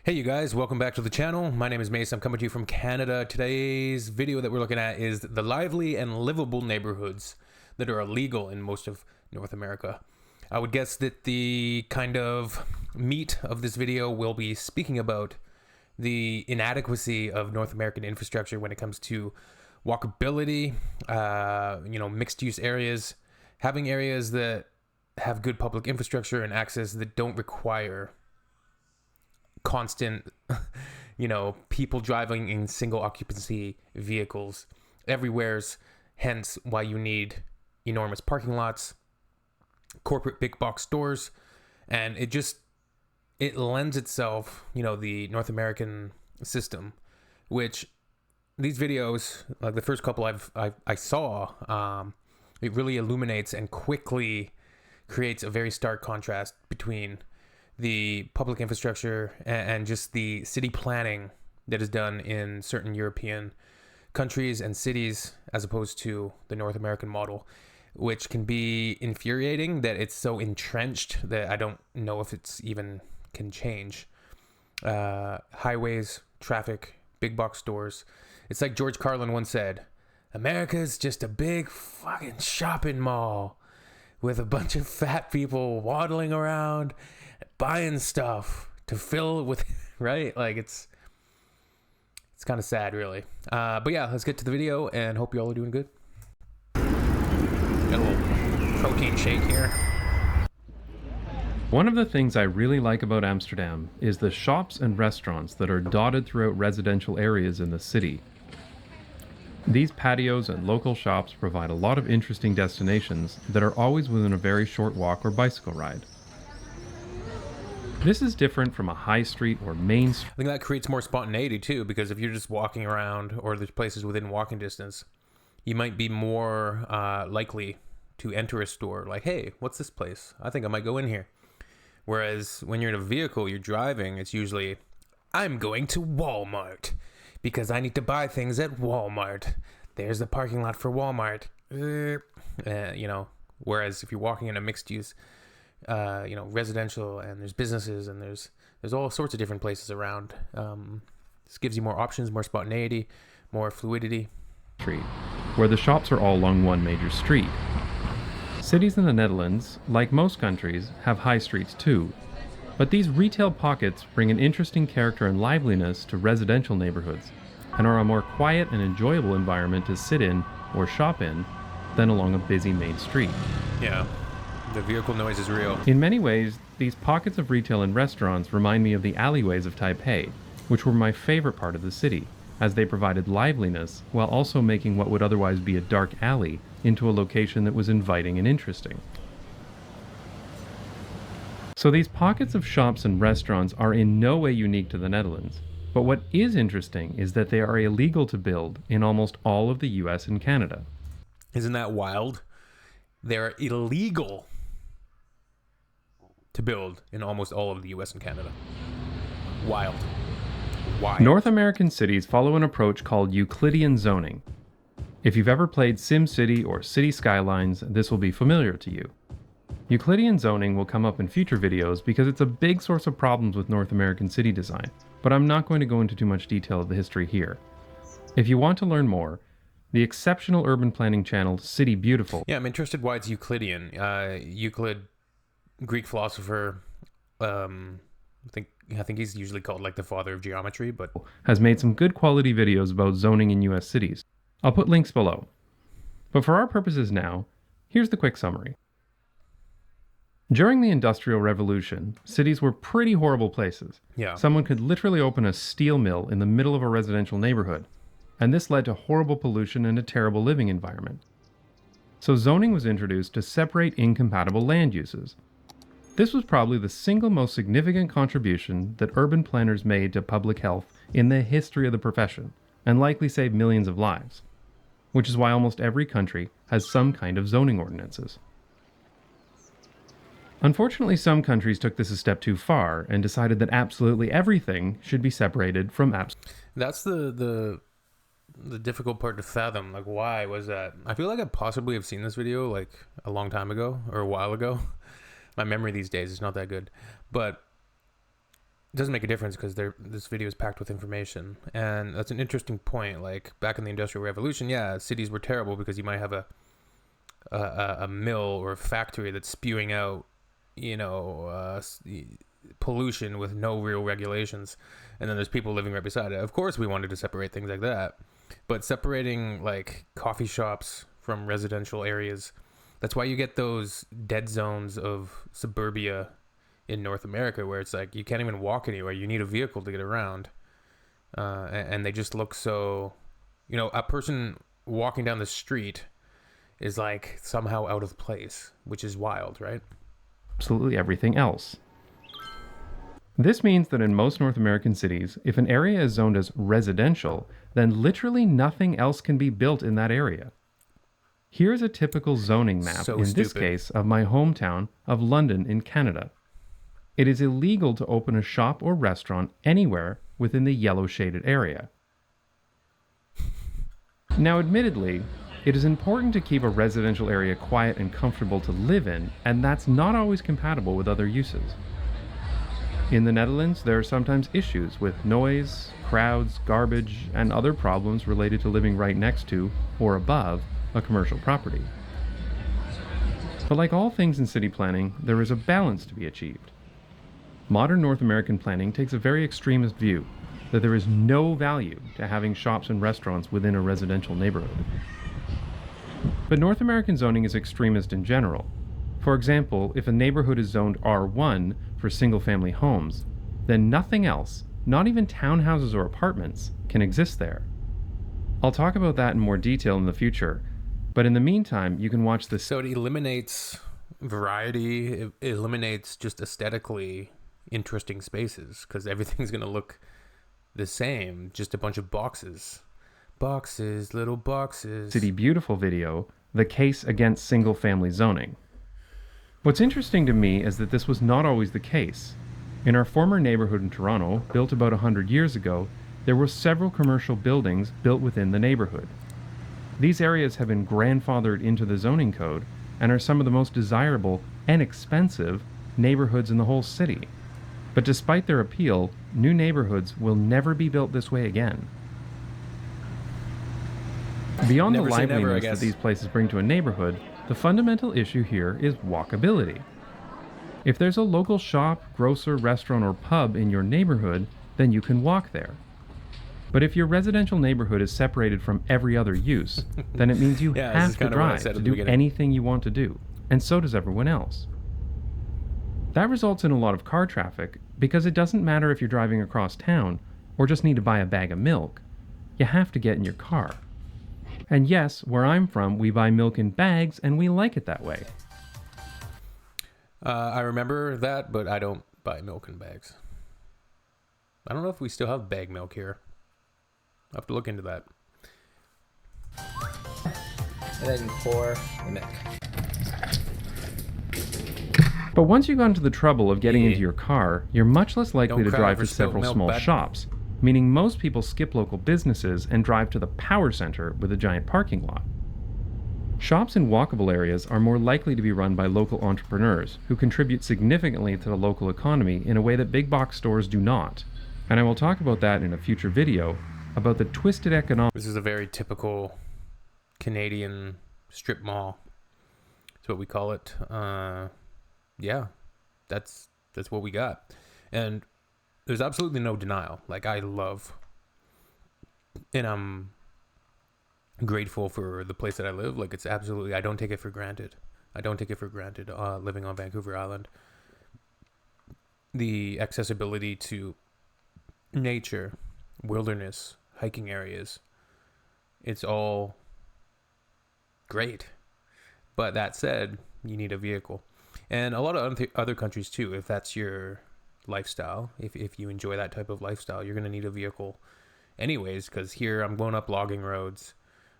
Hey you guys, welcome back to the channel. My name is Mace. I'm coming to you from Canada. Today's video that we're looking at is the lively and livable neighborhoods that are illegal in most of North America. I would guess that the kind of meat of this video will be speaking about the inadequacy of North American infrastructure when it comes to walkability, mixed use areas, having areas that have good public infrastructure and access that don't require constant, people driving in single occupancy vehicles everywhere's, hence why you need enormous parking lots, corporate big box stores, and it lends itself, the North American system, which these videos, like the first couple I saw, it really illuminates and quickly creates a very stark contrast between the public infrastructure and just the city planning that is done in certain European countries and cities as opposed to the North American model, which can be infuriating that it's so entrenched that I don't know if it's even can change. Highways, traffic, big box stores. It's like George Carlin once said, America's just a big fucking shopping mall with a bunch of fat people waddling around buying stuff to fill with, right? Like it's kind of sad, really. But yeah, let's get to the video and hope you all are doing good. Got a little protein shake here. One of the things I really like about Amsterdam is the shops and restaurants that are dotted throughout residential areas in the city. These patios and local shops provide a lot of interesting destinations that are always within a very short walk or bicycle ride. This is different from a high street or main street. I think that creates more spontaneity too, because if you're just walking around or there's places within walking distance, you might be more likely to enter a store like, hey, what's this place? I think I might go in here. Whereas when you're in a vehicle, you're driving, it's usually, I'm going to Walmart because I need to buy things at Walmart. There's the parking lot for Walmart. Whereas if you're walking in a mixed use residential, and there's businesses, and there's all sorts of different places around. This gives you more options, more spontaneity, more fluidity. Where the shops are all along one major street. Cities in the Netherlands, like most countries, have high streets too. But these retail pockets bring an interesting character and liveliness to residential neighborhoods, and are a more quiet and enjoyable environment to sit in or shop in than along a busy main street. Yeah. The vehicle noise is real. In many ways, these pockets of retail and restaurants remind me of the alleyways of Taipei, which were my favorite part of the city, as they provided liveliness while also making what would otherwise be a dark alley into a location that was inviting and interesting. So these pockets of shops and restaurants are in no way unique to the Netherlands, but what is interesting is that they are illegal to build in almost all of the US and Canada. Isn't that wild? They're illegal to build in almost all of the US and Canada. Wild. North American cities follow an approach called Euclidean zoning. If you've ever played SimCity or City Skylines, this will be familiar to you. Euclidean zoning will come up in future videos because it's a big source of problems with North American city design, but I'm not going to go into too much detail of the history here. If you want to learn more, the exceptional urban planning channel City Beautiful. Yeah, I'm interested why it's Euclidean. Euclid, Greek philosopher, I think he's usually called like the father of geometry, but has made some good quality videos about zoning in US cities. I'll put links below. But for our purposes now, here's the quick summary. During the Industrial Revolution, cities were pretty horrible places. yeah, Someone could literally open a steel mill in the middle of a residential neighborhood, and this led to horrible pollution and a terrible living environment. So zoning was introduced to separate incompatible land uses. This was probably the single most significant contribution that urban planners made to public health in the history of the profession, and likely saved millions of lives, which is why almost every country has some kind of zoning ordinances. Unfortunately, some countries took this a step too far and decided that absolutely everything should be separated from that's the difficult part to fathom. Like, why was that? I feel like I possibly have seen this video like a long time ago or a while ago. My memory these days is not that good, but it doesn't make a difference because this video is packed with information. And that's an interesting point. Like back in the Industrial Revolution, yeah, cities were terrible because you might have a mill or a factory that's spewing out, pollution with no real regulations. And then there's people living right beside it. Of course, we wanted to separate things like that. But separating like coffee shops from residential areas, that's why you get those dead zones of suburbia in North America where it's like you can't even walk anywhere. You need a vehicle to get around. And they just look so, a person walking down the street is like somehow out of place, which is wild, right? Absolutely everything else. This means that in most North American cities, if an area is zoned as residential, then literally nothing else can be built in that area. Here's a typical zoning map, this case, of my hometown of London in Canada. It is illegal to open a shop or restaurant anywhere within the yellow shaded area. Now, admittedly, it is important to keep a residential area quiet and comfortable to live in, and that's not always compatible with other uses. In the Netherlands, there are sometimes issues with noise, crowds, garbage, and other problems related to living right next to, or above, a commercial property. But like all things in city planning, there is a balance to be achieved. Modern North American planning takes a very extremist view that there is no value to having shops and restaurants within a residential neighborhood. But North American zoning is extremist in general. For example, if a neighborhood is zoned R1 for single-family homes, then nothing else, not even townhouses or apartments, can exist there. I'll talk about that in more detail in the future, but in the meantime, you can watch this. So it eliminates variety, it eliminates just aesthetically interesting spaces, because everything's going to look the same, just a bunch of boxes. Boxes, little boxes. City Beautiful video, The Case Against Single-Family Zoning. What's interesting to me is that this was not always the case. In our former neighborhood in Toronto, built about 100 years ago, there were several commercial buildings built within the neighborhood. These areas have been grandfathered into the zoning code and are some of the most desirable and expensive neighborhoods in the whole city. But despite their appeal, new neighborhoods will never be built this way again. Beyond the liveliness that these places bring to a neighborhood, the fundamental issue here is walkability. If there's a local shop, grocer, restaurant, or pub in your neighborhood, then you can walk there. But if your residential neighborhood is separated from every other use, then it means you have to drive to do anything you want to do, and so does everyone else. That results in a lot of car traffic because it doesn't matter if you're driving across town or just need to buy a bag of milk. You have to get in your car. And yes, where I'm from, we buy milk in bags, and we like it that way. I remember that, but I don't buy milk in bags. I don't know if we still have bag milk here. I'll have to look into that. And then pour the milk. But once you've gone to the trouble of getting into your car, you're much less likely to drive to several small shops, meaning most people skip local businesses and drive to the power center with a giant parking lot. Shops in walkable areas are more likely to be run by local entrepreneurs who contribute significantly to the local economy in a way that big box stores do not. And I will talk about that in a future video about the twisted economics. This is a very typical Canadian strip mall. That's what we call it. Yeah, that's what we got. And there's absolutely no denial. Like, I love, and I'm grateful for the place that I live. Like, it's absolutely, I don't take it for granted. Living on Vancouver Island. The accessibility to nature, wilderness, hiking areas, it's all great. But that said, you need a vehicle. And a lot of other countries too, if that's your lifestyle, if you enjoy that type of lifestyle, you're going to need a vehicle anyways, because here I'm going up logging roads.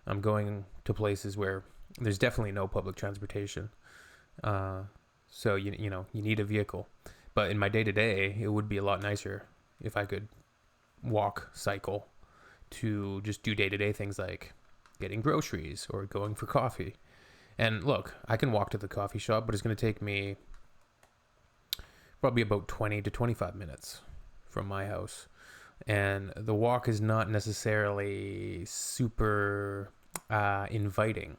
I'm going to places where there's definitely no public transportation. So, you need a vehicle. But in my day-to-day, it would be a lot nicer if I could walk, cycle to just do day-to-day things like getting groceries or going for coffee. And look, I can walk to the coffee shop, but it's going to take me probably about 20 to 25 minutes from my house. And the walk is not necessarily super inviting.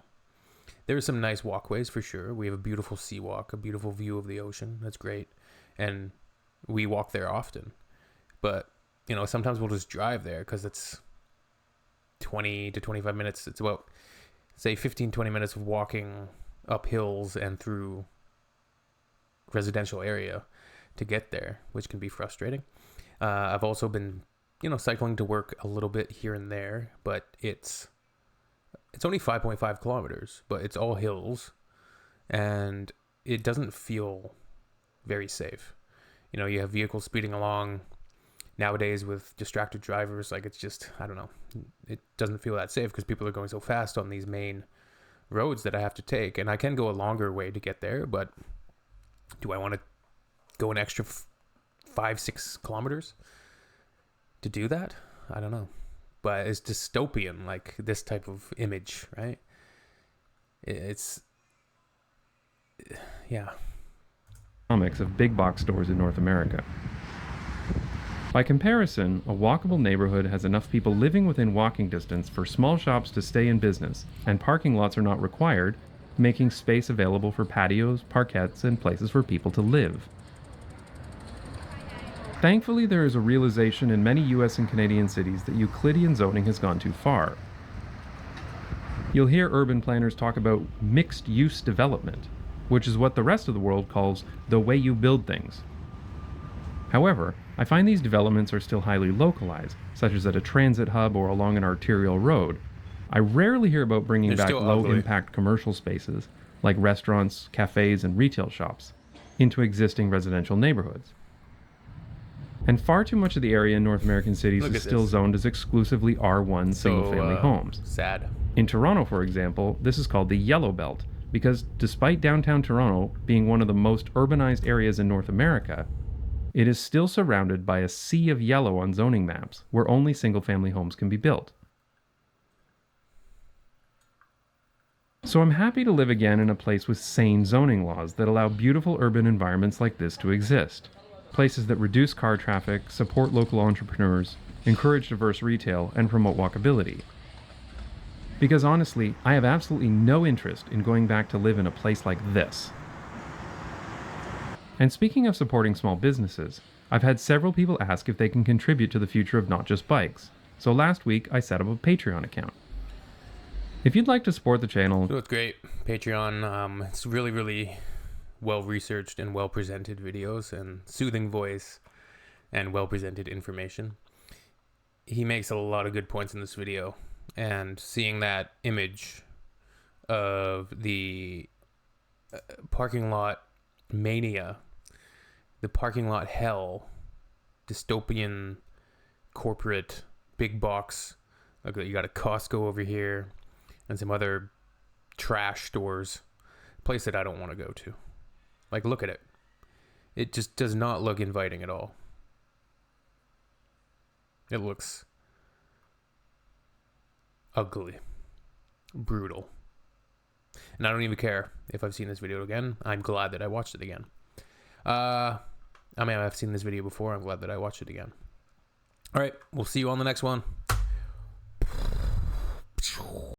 There are some nice walkways for sure. We have a beautiful sea walk, a beautiful view of the ocean. That's great. And we walk there often. But, you know, sometimes we'll just drive there because it's 20 to 25 minutes. It's about, say, 15, 20 minutes of walking up hills and through residential area to get there, which can be frustrating. I've also been, you know, cycling to work a little bit here and there, but it's only 5.5 kilometers, but it's all hills, and it doesn't feel very safe. You know, you have vehicles speeding along nowadays with distracted drivers. Like, it's just, I don't know, it doesn't feel that safe because people are going so fast on these main roads that I have to take. And I can go a longer way to get there, but do I want to go an extra 5-6 kilometers to do that? I don't know. But it's dystopian, like this type of image, right? It's, yeah. Economics of big box stores in North America. By comparison, a walkable neighborhood has enough people living within walking distance for small shops to stay in business, and parking lots are not required, making space available for patios, parkettes, and places for people to live. Thankfully, there is a realization in many US and Canadian cities that Euclidean zoning has gone too far. You'll hear urban planners talk about mixed-use development, which is what the rest of the world calls the way you build things. However, I find these developments are still highly localized, such as at a transit hub or along an arterial road. I rarely hear about bringing back low-impact commercial spaces, like restaurants, cafes, and retail shops, into existing residential neighborhoods. And far too much of the area in North American cities is still zoned as exclusively R1 single-family homes. Sad. In Toronto, for example, this is called the Yellow Belt, because despite downtown Toronto being one of the most urbanized areas in North America, it is still surrounded by a sea of yellow on zoning maps, where only single-family homes can be built. So I'm happy to live again in a place with sane zoning laws that allow beautiful urban environments like this to exist. Places that reduce car traffic, support local entrepreneurs, encourage diverse retail, and promote walkability. Because honestly, I have absolutely no interest in going back to live in a place like this. And speaking of supporting small businesses, I've had several people ask if they can contribute to the future of Not Just Bikes. So last week, I set up a Patreon account. If you'd like to support the channel... So it's great. Patreon, it's really, really well-researched and well-presented videos and soothing voice and well-presented information. He makes a lot of good points in this video. And seeing that image of the parking lot mania, the parking lot hell, dystopian corporate big box, look, you got a Costco over here and some other trash stores, a place that I don't want to go to. Like, look at it. It just does not look inviting at all. It looks ugly, brutal. And I don't even care if I've seen this video again. I'm glad that I watched it again. I mean, I've seen this video before. I'm glad that I watched it again. All right, we'll see you on the next one.